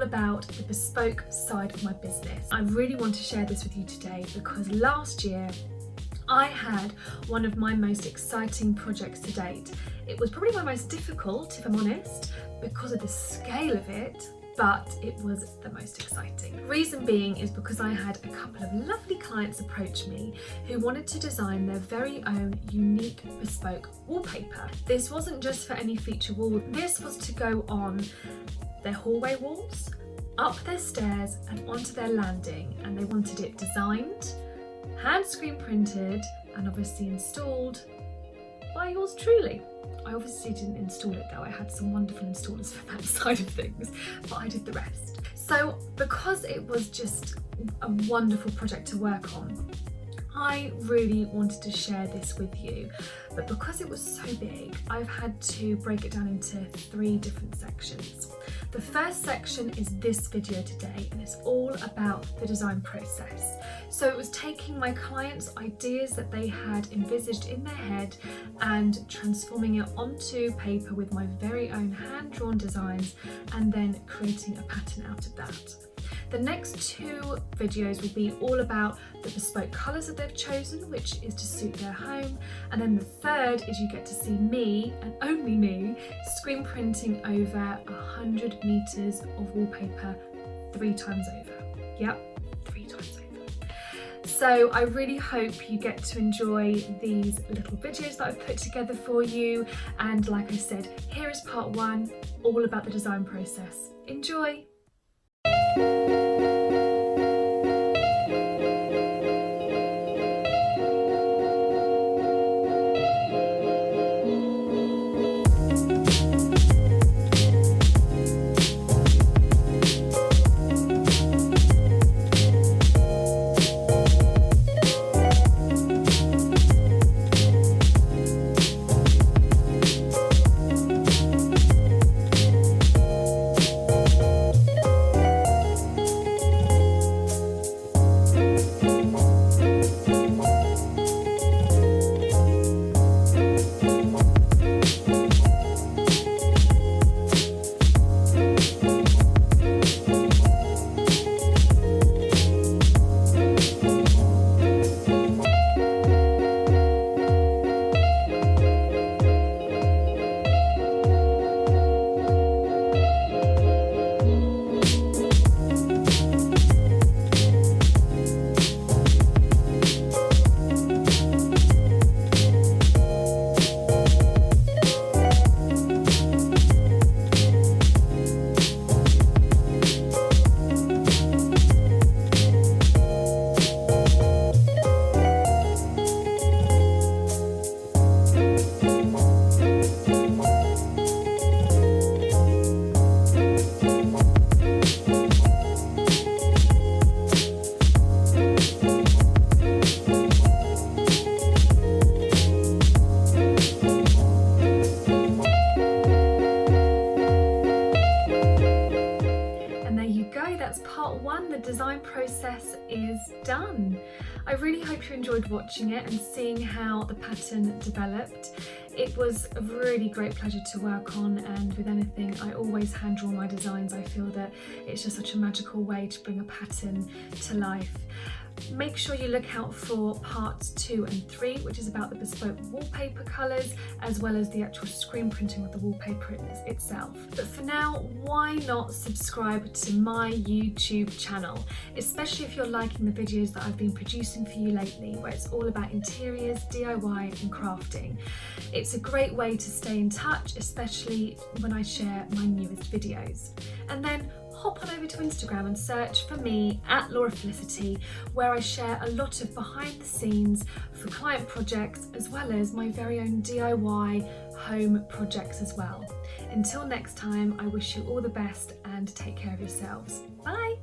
about the bespoke side of my business. I really want to share this with you today because last year I had one of my most exciting projects to date. It was probably my most difficult, if I'm honest, because of the scale of it, but it was the most exciting. Reason being is because I had a couple of lovely clients approach me who wanted to design their very own unique bespoke wallpaper. This wasn't just for any feature wall, this was to go on their hallway walls, up their stairs and onto their landing, and they wanted it designed, hand screen printed and obviously installed by yours truly. I obviously didn't install it though, I had some wonderful installers for that side of things, but I did the rest. So because it was just a wonderful project to work on, I really wanted to share this with you, but because it was so big, I've had to break it down into 3 different sections. The first section is this video today, and it's all about the design process. So it was taking my clients' ideas that they had envisaged in their head and transforming it onto paper with my very own hand-drawn designs and then creating a pattern out of that. The next 2 videos will be all about the bespoke colours that they've chosen, which is to suit their home. And then the third is you get to see me, and only me, screen printing over 100 metres of wallpaper 3 times over. Yep, 3 times over. So I really hope you get to enjoy these little videos that I've put together for you. And like I said, here is part 1, all about the design process. Enjoy! That's part 1, the design process is done. I really hope you enjoyed watching it and seeing how the pattern developed. It was a really great pleasure to work on, and with anything I always hand draw my designs. I feel that it's just such a magical way to bring a pattern to life. Make sure you look out for parts 2 and 3, which is about the bespoke wallpaper colours as well as the actual screen printing of the wallpaper itself. But for now, why not subscribe to my YouTube channel, especially if you're liking the videos that I've been producing for you lately, where it's all about interiors, DIY and crafting. It's a great way to stay in touch, especially when I share my newest videos. And then hop on over to Instagram and search for me at Felicity, where I share a lot of behind the scenes for client projects as well as my very own DIY home projects as well. Until next time, I wish you all the best and take care of yourselves. Bye!